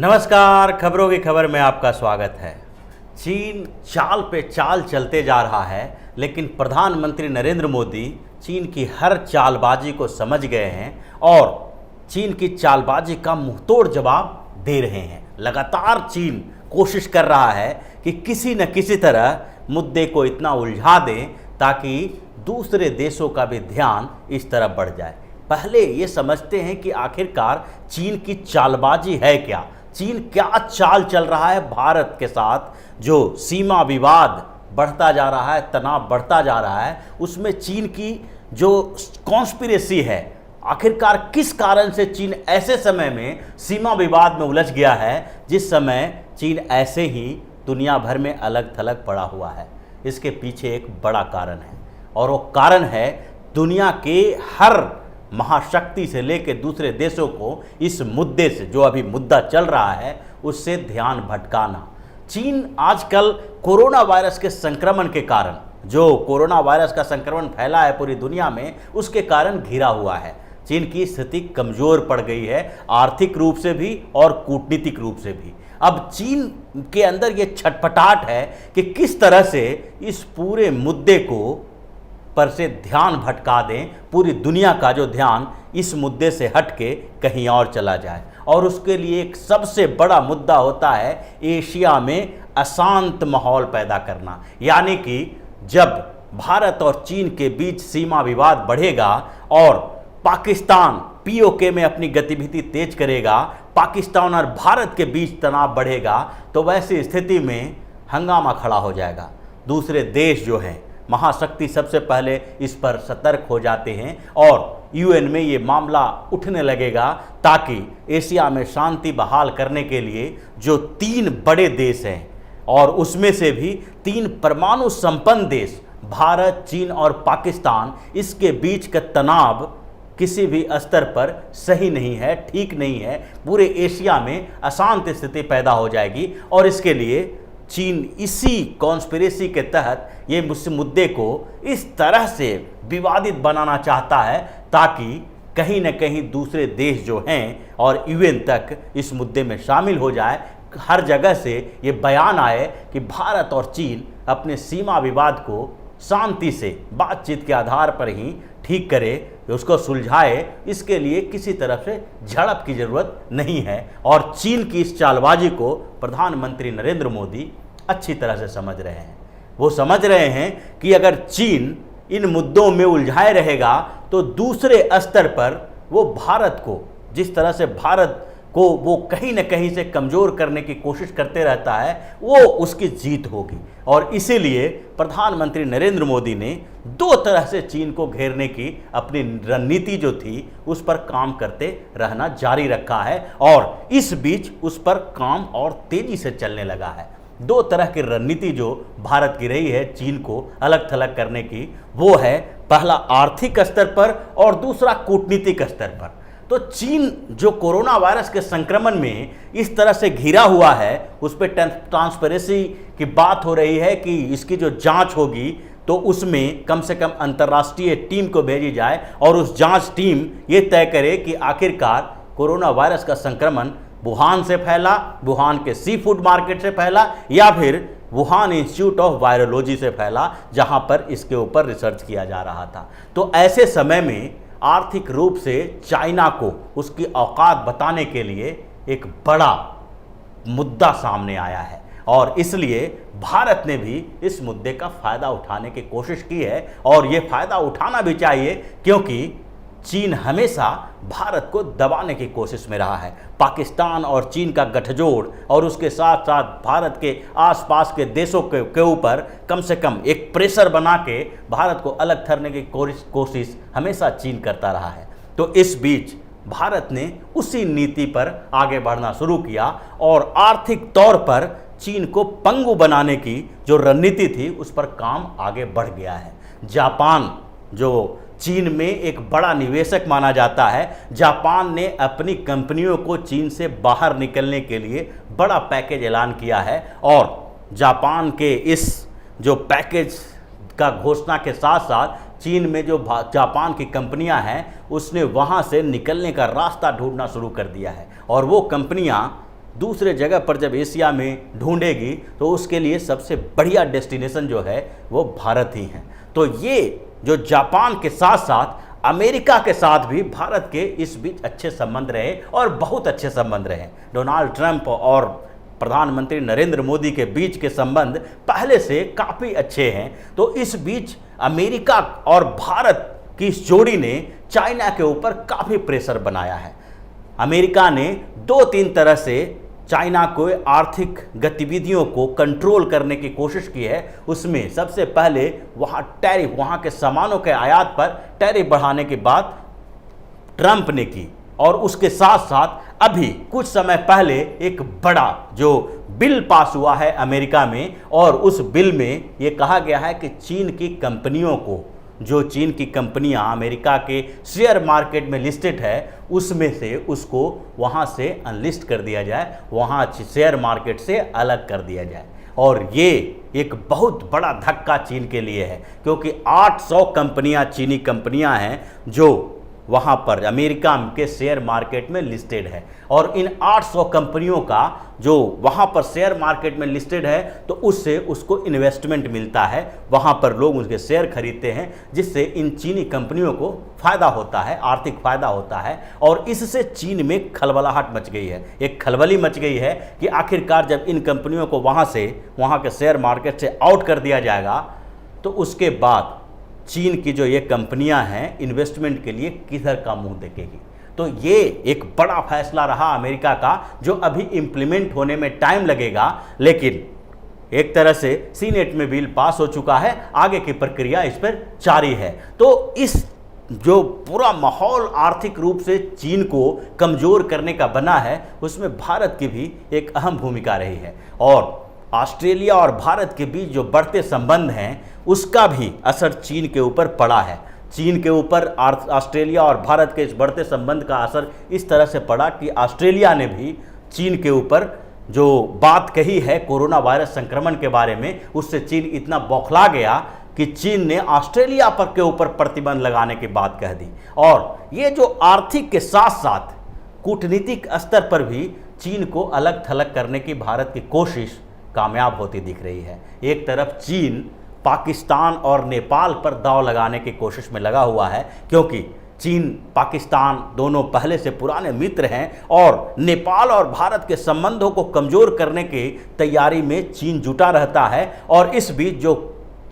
नमस्कार, खबरों की खबर में आपका स्वागत है। चीन चाल पे चाल चलते जा रहा है, लेकिन प्रधानमंत्री नरेंद्र मोदी चीन की हर चालबाजी को समझ गए हैं और चीन की चालबाजी का मुंहतोड़ जवाब दे रहे हैं। लगातार चीन कोशिश कर रहा है कि किसी न किसी तरह मुद्दे को इतना उलझा दें ताकि दूसरे देशों का भी ध्यान इस तरफ बढ़ जाए। पहले ये समझते हैं कि आखिरकार चीन की चालबाजी है क्या, चीन क्या चाल चल रहा है भारत के साथ। जो सीमा विवाद बढ़ता जा रहा है, तनाव बढ़ता जा रहा है, उसमें चीन की जो कॉन्स्पिरेसी है, आखिरकार किस कारण से चीन ऐसे समय में सीमा विवाद में उलझ गया है जिस समय चीन ऐसे ही दुनिया भर में अलग थलग पड़ा हुआ है। इसके पीछे एक बड़ा कारण है और वो कारण है दुनिया के हर महाशक्ति से लेकर दूसरे देशों को इस मुद्दे से, जो अभी मुद्दा चल रहा है, उससे ध्यान भटकाना। चीन आजकल कोरोना वायरस के संक्रमण के कारण, जो कोरोना वायरस का संक्रमण फैला है पूरी दुनिया में, उसके कारण घिरा हुआ है। चीन की स्थिति कमजोर पड़ गई है, आर्थिक रूप से भी और कूटनीतिक रूप से भी। अब चीन के अंदर ये छटपटाहट है कि किस तरह से इस पूरे मुद्दे को पर से ध्यान भटका दें, पूरी दुनिया का जो ध्यान इस मुद्दे से हट के कहीं और चला जाए। और उसके लिए एक सबसे बड़ा मुद्दा होता है एशिया में अशांत माहौल पैदा करना। यानी कि जब भारत और चीन के बीच सीमा विवाद बढ़ेगा और पाकिस्तान पीओके में अपनी गतिविधि तेज करेगा, पाकिस्तान और भारत के बीच तनाव बढ़ेगा, तो वैसी स्थिति में हंगामा खड़ा हो जाएगा। दूसरे देश जो हैं, महाशक्ति सबसे पहले इस पर सतर्क हो जाते हैं और यूएन में ये मामला उठने लगेगा ताकि एशिया में शांति बहाल करने के लिए जो 3 बड़े देश हैं और उसमें से भी 3 परमाणु संपन्न देश, भारत, चीन और पाकिस्तान, इसके बीच का तनाव किसी भी स्तर पर सही नहीं है, ठीक नहीं है। पूरे एशिया में अशांत स्थिति पैदा हो जाएगी और इसके लिए चीन इसी कॉन्स्पिरेसी के तहत ये मुद्दे को इस तरह से विवादित बनाना चाहता है ताकि कहीं न कहीं दूसरे देश जो हैं और यूएन तक इस मुद्दे में शामिल हो जाए। हर जगह से ये बयान आए कि भारत और चीन अपने सीमा विवाद को शांति से बातचीत के आधार पर ही ठीक करे, उसको सुलझाए। इसके लिए किसी तरफ से झड़प की ज़रूरत नहीं है और चीन की इस चालबाजी को प्रधानमंत्री नरेंद्र मोदी अच्छी तरह से समझ रहे हैं। वो समझ रहे हैं कि अगर चीन इन मुद्दों में उलझाए रहेगा तो दूसरे स्तर पर वो भारत को, जिस तरह से भारत को वो कहीं न कहीं से कमज़ोर करने की कोशिश करते रहता है, वो उसकी जीत होगी। और इसीलिए प्रधानमंत्री नरेंद्र मोदी ने 2 तरह से चीन को घेरने की अपनी रणनीति जो थी उस पर काम करते रहना जारी रखा है और इस बीच उस पर काम और तेज़ी से चलने लगा है। 2 तरह की रणनीति जो भारत की रही है चीन को अलग थलग करने की, वो है पहला आर्थिक स्तर पर और दूसरा कूटनीतिक स्तर पर। तो चीन जो कोरोना वायरस के संक्रमण में इस तरह से घिरा हुआ है, उस पर ट्रांसपेरेंसी की बात हो रही है कि इसकी जो जांच होगी तो उसमें कम से कम अंतर्राष्ट्रीय टीम को भेजी जाए और उस जांच टीम ये तय करे कि आखिरकार कोरोना वायरस का संक्रमण वुहान से फैला, वुहान के सी फूड मार्केट से फैला, या फिर वुहान इंस्टीट्यूट ऑफ वायरोलॉजी से फैला, जहां पर इसके ऊपर रिसर्च किया जा रहा था। तो ऐसे समय में आर्थिक रूप से चाइना को उसकी औकात बताने के लिए एक बड़ा मुद्दा सामने आया है और इसलिए भारत ने भी इस मुद्दे का फ़ायदा उठाने की कोशिश की है और ये फ़ायदा उठाना भी चाहिए, क्योंकि चीन हमेशा भारत को दबाने की कोशिश में रहा है। पाकिस्तान और चीन का गठजोड़ और उसके साथ साथ भारत के आसपास के देशों के ऊपर कम से कम एक प्रेशर बना के भारत को अलग करने की कोशिश हमेशा चीन करता रहा है। तो इस बीच भारत ने उसी नीति पर आगे बढ़ना शुरू किया और आर्थिक तौर पर चीन को पंगु बनाने की जो रणनीति थी उस पर काम आगे बढ़ गया है। जापान, जो चीन में एक बड़ा निवेशक माना जाता है, जापान ने अपनी कंपनियों को चीन से बाहर निकलने के लिए बड़ा पैकेज ऐलान किया है और जापान के इस जो पैकेज का घोषणा के साथ साथ चीन में जो जापान की कंपनियां हैं उसने वहां से निकलने का रास्ता ढूंढना शुरू कर दिया है और वो कंपनियां दूसरे जगह पर जब एशिया में ढूंढेगी तो उसके लिए सबसे बढ़िया डेस्टिनेशन जो है वो भारत ही है। तो ये जो जापान के साथ साथ अमेरिका के साथ भी भारत के इस बीच अच्छे संबंध रहे और बहुत अच्छे संबंध रहे। डोनाल्ड ट्रंप और प्रधानमंत्री नरेंद्र मोदी के बीच के संबंध पहले से काफ़ी अच्छे हैं। तो इस बीच अमेरिका और भारत की इस जोड़ी ने चाइना के ऊपर काफ़ी प्रेशर बनाया है। अमेरिका ने 2-3 तरह से चाइना को आर्थिक गतिविधियों को कंट्रोल करने की कोशिश की है। उसमें सबसे पहले वहाँ टैरिफ, वहाँ के सामानों के आयात पर टैरिफ बढ़ाने की बात ट्रंप ने की, और उसके साथ साथ अभी कुछ समय पहले एक बड़ा जो बिल पास हुआ है अमेरिका में, और उस बिल में ये कहा गया है कि चीन की कंपनियों को, जो चीन की कंपनियां अमेरिका के शेयर मार्केट में लिस्टेड है, उसमें से उसको वहां से अनलिस्ट कर दिया जाए, वहां शेयर मार्केट से अलग कर दिया जाए। और ये एक बहुत बड़ा धक्का चीन के लिए है, क्योंकि 800 कंपनियां, चीनी कंपनियां हैं जो वहाँ पर अमेरिका के शेयर मार्केट में लिस्टेड है। और इन 800 कंपनियों का जो वहाँ पर शेयर मार्केट में लिस्टेड है, तो उससे उसको इन्वेस्टमेंट मिलता है, वहाँ पर लोग उसके शेयर खरीदते हैं, जिससे इन चीनी कंपनियों को फ़ायदा होता है, आर्थिक फ़ायदा होता है। और इससे चीन में खलबलाहट मच गई है, एक खलबली मच गई है कि आखिरकार जब इन कंपनियों को वहाँ के शेयर मार्केट से आउट कर दिया जाएगा, तो उसके बाद चीन की जो ये कंपनियां हैं इन्वेस्टमेंट के लिए किधर का मुंह देखेगी। तो ये एक बड़ा फैसला रहा अमेरिका का, जो अभी इम्प्लीमेंट होने में टाइम लगेगा, लेकिन एक तरह से सीनेट में बिल पास हो चुका है, आगे की प्रक्रिया इस पर जारी है। तो इस जो पूरा माहौल आर्थिक रूप से चीन को कमज़ोर करने का बना है, उसमें भारत की भी एक अहम भूमिका रही है। और ऑस्ट्रेलिया और भारत के बीच जो बढ़ते संबंध हैं, उसका भी असर चीन के ऊपर पड़ा है। चीन के ऊपर ऑस्ट्रेलिया और भारत के इस बढ़ते संबंध का असर इस तरह से पड़ा कि ऑस्ट्रेलिया ने भी चीन के ऊपर जो बात कही है कोरोना वायरस संक्रमण के बारे में, उससे चीन इतना बौखला गया कि चीन ने ऑस्ट्रेलिया पर के ऊपर प्रतिबंध लगाने की बात कह दी। और ये जो आर्थिक के साथ साथ कूटनीतिक स्तर पर भी चीन को अलग थलग करने की भारत की कोशिश कामयाब होती दिख रही है। एक तरफ चीन पाकिस्तान और नेपाल पर दांव लगाने की कोशिश में लगा हुआ है, क्योंकि चीन पाकिस्तान दोनों पहले से पुराने मित्र हैं, और नेपाल और भारत के संबंधों को कमज़ोर करने की तैयारी में चीन जुटा रहता है। और इस बीच जो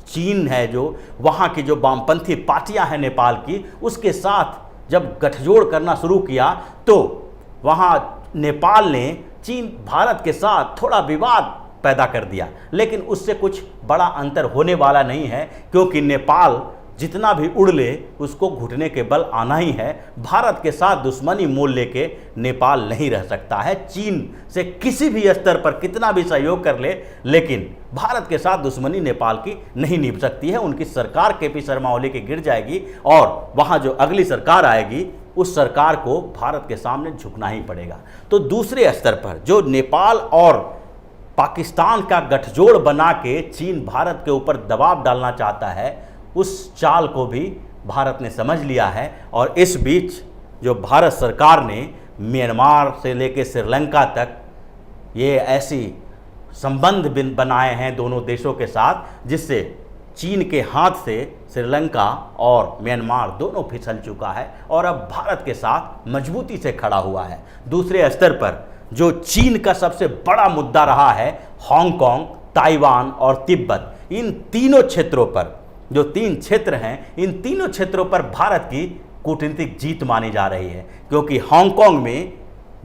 चीन है, जो वहाँ की जो वामपंथी पार्टियाँ हैं नेपाल की, उसके साथ जब गठजोड़ करना शुरू किया, तो वहाँ नेपाल ने चीन भारत के साथ थोड़ा विवाद पैदा कर दिया। लेकिन उससे कुछ बड़ा अंतर होने वाला नहीं है, क्योंकि नेपाल जितना भी उड़ ले उसको घुटने के बल आना ही है। भारत के साथ दुश्मनी मोल लेके नेपाल नहीं रह सकता है। चीन से किसी भी स्तर पर कितना भी सहयोग कर ले, लेकिन भारत के साथ दुश्मनी नेपाल की नहीं निभ सकती है। उनकी सरकार केपी शर्मा ओली की गिर जाएगी, और वहाँ जो अगली सरकार आएगी, उस सरकार को भारत के सामने झुकना ही पड़ेगा। तो दूसरे स्तर पर जो नेपाल और पाकिस्तान का गठजोड़ बना के चीन भारत के ऊपर दबाव डालना चाहता है, उस चाल को भी भारत ने समझ लिया है। और इस बीच जो भारत सरकार ने म्यांमार से लेकर श्रीलंका तक ये ऐसी संबंध बनाए हैं दोनों देशों के साथ, जिससे चीन के हाथ से श्रीलंका और म्यांमार दोनों फिसल चुका है, और अब भारत के साथ मजबूती से खड़ा हुआ है। दूसरे स्तर पर जो चीन का सबसे बड़ा मुद्दा रहा है, हांगकांग, ताइवान और तिब्बत, इन तीनों क्षेत्रों पर, जो 3 क्षेत्र हैं, इन तीनों क्षेत्रों पर भारत की कूटनीतिक जीत मानी जा रही है। क्योंकि हांगकांग में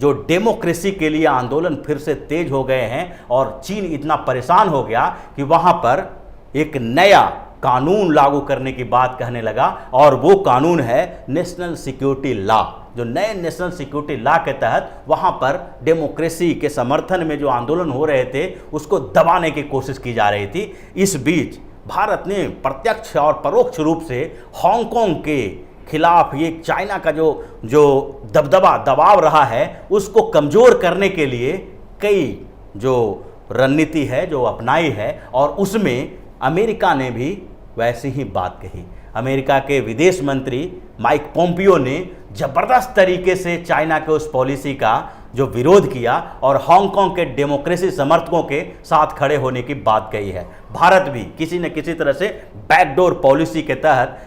जो डेमोक्रेसी के लिए आंदोलन फिर से तेज हो गए हैं, और चीन इतना परेशान हो गया कि वहाँ पर एक नया कानून लागू करने की बात कहने लगा, और वो कानून है नेशनल सिक्योरिटी लॉ। जो नए नेशनल सिक्योरिटी लॉ के तहत वहाँ पर डेमोक्रेसी के समर्थन में जो आंदोलन हो रहे थे, उसको दबाने की कोशिश की जा रही थी। इस बीच भारत ने प्रत्यक्ष और परोक्ष रूप से हांगकांग के खिलाफ ये चाइना का जो दबाव रहा है, उसको कमज़ोर करने के लिए कई जो रणनीति है जो अपनाई है, और उसमें अमेरिका ने भी वैसी ही बात कही। अमेरिका के विदेश मंत्री माइक पोम्पियो ने ज़बरदस्त तरीके से चाइना के उस पॉलिसी का जो विरोध किया और हांगकांग के डेमोक्रेसी समर्थकों के साथ खड़े होने की बात कही है। भारत भी किसी न किसी तरह से बैकडोर पॉलिसी के तहत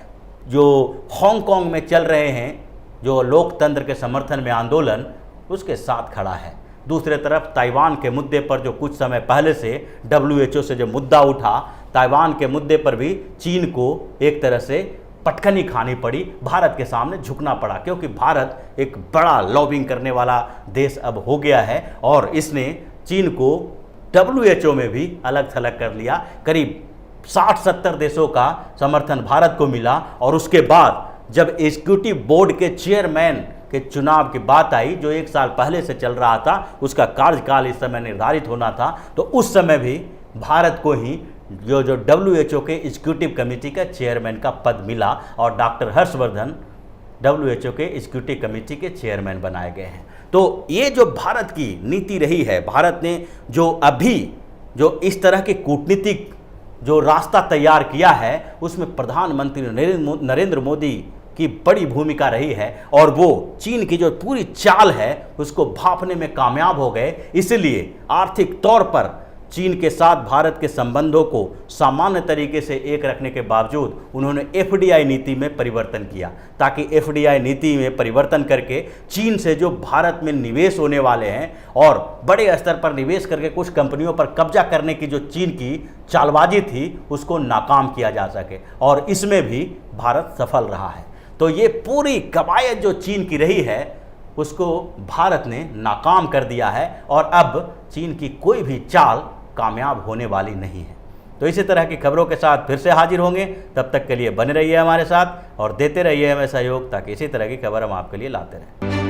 जो हांगकांग में चल रहे हैं जो लोकतंत्र के समर्थन में आंदोलन, उसके साथ खड़ा है। दूसरे तरफ ताइवान के मुद्दे पर जो कुछ समय पहले से WHO से जो मुद्दा उठा, ताइवान के मुद्दे पर भी चीन को एक तरह से पटखनी खानी पड़ी, भारत के सामने झुकना पड़ा, क्योंकि भारत एक बड़ा लॉबिंग करने वाला देश अब हो गया है और इसने चीन को WHO में भी अलग थलग कर लिया। करीब 60-70 देशों का समर्थन भारत को मिला और उसके बाद जब एग्जीक्यूटिव बोर्ड के चेयरमैन के चुनाव की बात आई, जो 1 साल पहले से चल रहा था, उसका कार्यकाल इस समय निर्धारित होना था, तो उस समय भी भारत को ही जो WHO के एग्जीक्यूटिव कमेटी का चेयरमैन का पद मिला और डॉक्टर हर्षवर्धन WHO के एग्जीक्यूटिव कमेटी के चेयरमैन बनाए गए हैं। तो ये जो भारत की नीति रही है, भारत ने जो अभी जो इस तरह की कूटनीतिक जो रास्ता तैयार किया है, उसमें प्रधानमंत्री नरेंद्र मोदी की बड़ी भूमिका रही है और वो चीन की जो पूरी चाल है उसको भांपने में कामयाब हो गए। इसलिए आर्थिक तौर पर चीन के साथ भारत के संबंधों को सामान्य तरीके से एक रखने के बावजूद उन्होंने FDI नीति में परिवर्तन किया, ताकि FDI नीति में परिवर्तन करके चीन से जो भारत में निवेश होने वाले हैं और बड़े स्तर पर निवेश करके कुछ कंपनियों पर कब्जा करने की जो चीन की चालबाजी थी उसको नाकाम किया जा सके, और इसमें भी भारत सफल रहा है। तो ये पूरी कवायद जो चीन की रही है उसको भारत ने नाकाम कर दिया है और अब चीन की कोई भी चाल कामयाब होने वाली नहीं है। तो इसी तरह की खबरों के साथ फिर से हाजिर होंगे, तब तक के लिए बने रहिए हमारे साथ और देते रहिए हमें सहयोग, ताकि इसी तरह की खबर हम आपके लिए लाते रहें।